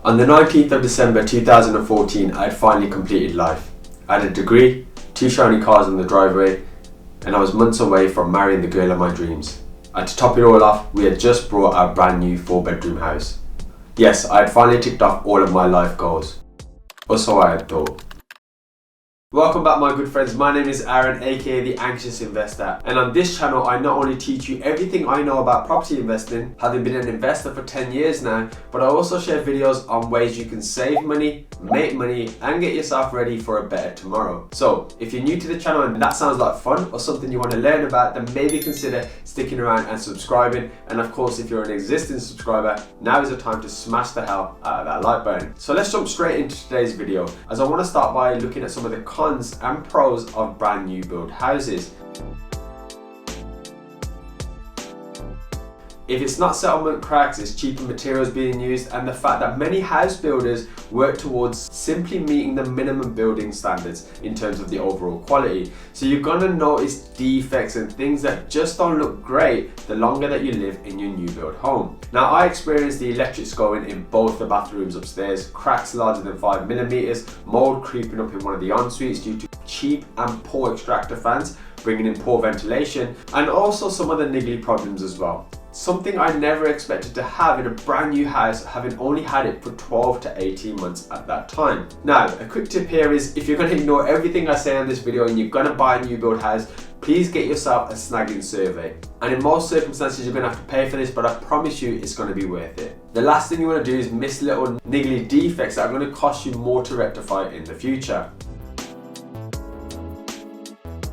On the 19th of December 2014, I had finally completed life. I had a degree, 2 shiny cars in the driveway, and I was months away from marrying the girl of my dreams. And to top it all off, we had just bought our brand new 4-bedroom house. Yes, I had finally ticked off all of my life goals. Or so I had thought. Welcome back my good friends, my name is Aaron aka The Anxious Investor, and on this channel I not only teach you everything I know about property investing, having been an investor for 10 years now, but I also share videos on ways you can save money, make money and get yourself ready for a better tomorrow. So if you're new to the channel and that sounds like fun or something you want to learn about, then maybe consider sticking around and subscribing, and of course if you're an existing subscriber, now is the time to smash the hell out of that like button. So let's jump straight into today's video, as I want to start by looking at some of the cons and pros of brand new build houses. If it's not settlement cracks, it's cheaper materials being used, and the fact that many house builders work towards simply meeting the minimum building standards in terms of the overall quality. So you're gonna notice defects and things that just don't look great the longer that you live in your new build home. Now I experienced the electrics going in both the bathrooms upstairs, cracks larger than 5mm, mold creeping up in one of the en-suites due to cheap and poor extractor fans, bringing in poor ventilation, and also some other niggly problems as well. Something I never expected to have in a brand new house, having only had it for 12 to 18 months at that time. Now, a quick tip here is, if you're going to ignore everything I say on this video and you're going to buy a new build house, please get yourself a snagging survey. And in most circumstances you're going to have to pay for this, but I promise you it's going to be worth it. The last thing you want to do is miss little niggly defects that are going to cost you more to rectify in the future.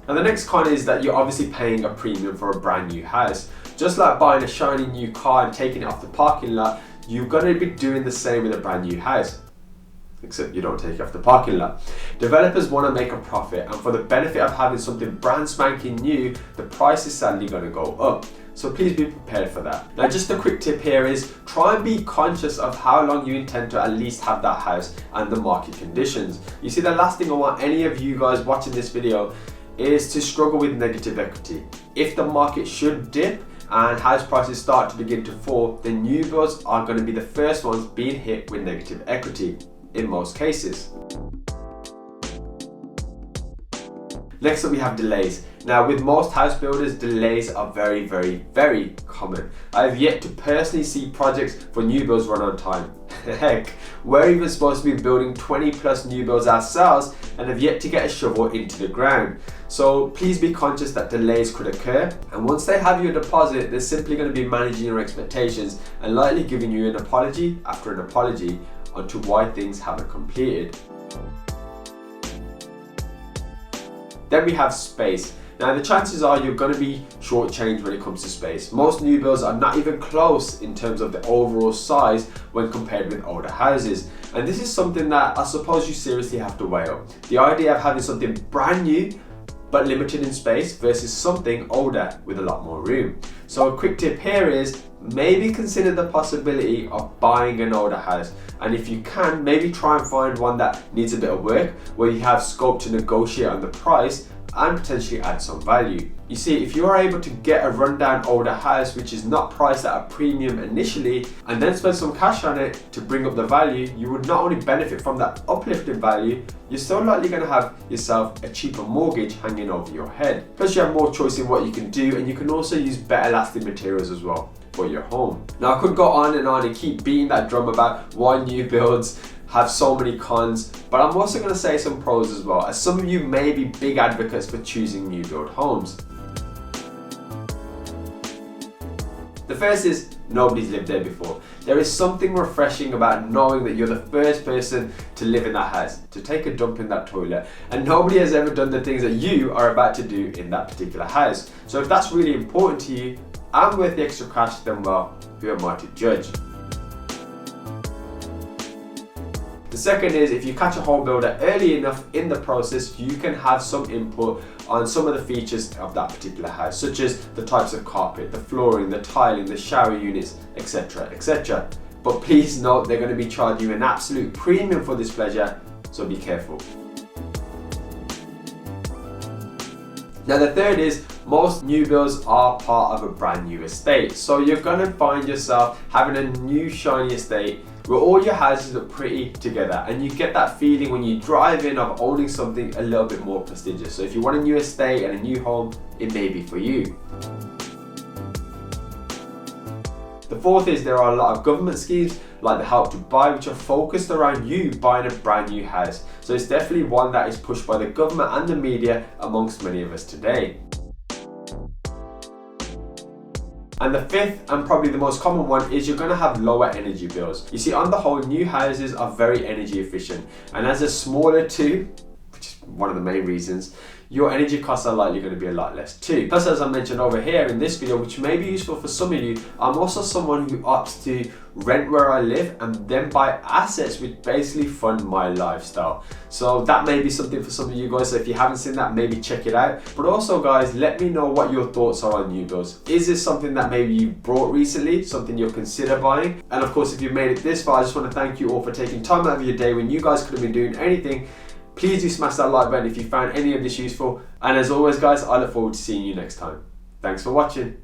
Now the next con is that you're obviously paying a premium for a brand new house. Just like buying a shiny new car and taking it off the parking lot, you're going to be doing the same with a brand new house. Except you don't take it off the parking lot. Developers want to make a profit, and for the benefit of having something brand spanking new, the price is sadly going to go up. So please be prepared for that. Now just a quick tip here is, try and be conscious of how long you intend to at least have that house and the market conditions. You see, the last thing I want any of you guys watching this video is to struggle with negative equity. If the market should dip and house prices start to begin to fall, then new builds are going to be the first ones being hit with negative equity in most cases. Next up we have delays. Now with most house builders, delays are very common. I have yet to personally see projects for new builds run on time. Heck, we're even supposed to be building 20+ new builds ourselves and have yet to get a shovel into the ground. So please be conscious that delays could occur, and once they have your deposit, they're simply going to be managing your expectations and likely giving you an apology after an apology onto why things haven't completed. Then we have space. Now the chances are you're going to be shortchanged when it comes to space. Most new builds are not even close in terms of the overall size when compared with older houses. And this is something that I suppose you seriously have to weigh up. The idea of having something brand new but limited in space versus something older with a lot more room. So a quick tip here is, maybe consider the possibility of buying an older house, and if you can, maybe try and find one that needs a bit of work, where you have scope to negotiate on the price and potentially add some value. You see, if you are able to get a rundown older house which is not priced at a premium initially, and then spend some cash on it to bring up the value, you would not only benefit from that uplifted value, you're still likely going to have yourself a cheaper mortgage hanging over your head. Plus you have more choice in what you can do, and you can also use better lasting materials as well for your home. Now I could go on and keep beating that drum about why new builds have so many cons, but I'm also going to say some pros as well, as some of you may be big advocates for choosing new build homes. The first is, nobody's lived there before. There is something refreshing about knowing that you're the first person to live in that house, to take a dump in that toilet, and nobody has ever done the things that you are about to do in that particular house. So if that's really important to you and worth the extra cash, then well, who am I to judge? The second is, if you catch a home builder early enough in the process, you can have some input on some of the features of that particular house, such as the types of carpet, the flooring, the tiling, the shower units, etc, etc. But please note, they're going to be charging you an absolute premium for this pleasure, so be careful. Now the third is, most new builds are part of a brand new estate, so you're going to find yourself having a new shiny estate where all your houses look pretty together, and you get that feeling when you drive in of owning something a little bit more prestigious. So if you want a new estate and a new home, it may be for you. The fourth is there are a lot of government schemes like the Help to Buy, which are focused around you buying a brand new house. So it's definitely one that is pushed by the government and the media amongst many of us today. And the fifth, and probably the most common one, is you're going to have lower energy bills. You see, on the whole, new houses are very energy efficient, and as a smaller too, which is one of the main reasons, your energy costs are likely going to be a lot less too. Plus, as I mentioned over here in this video, which may be useful for some of you, I'm also someone who opts to rent where I live and then buy assets which basically fund my lifestyle. So that may be something for some of you guys. So if you haven't seen that, maybe check it out. But also guys, let me know what your thoughts are on new builds. Is this something that maybe you bought recently, something you'll consider buying? And of course, if you've made it this far, I just want to thank you all for taking time out of your day when you guys could have been doing anything. Please do smash that like button if you found any of this useful. And as always guys, I look forward to seeing you next time. Thanks for watching.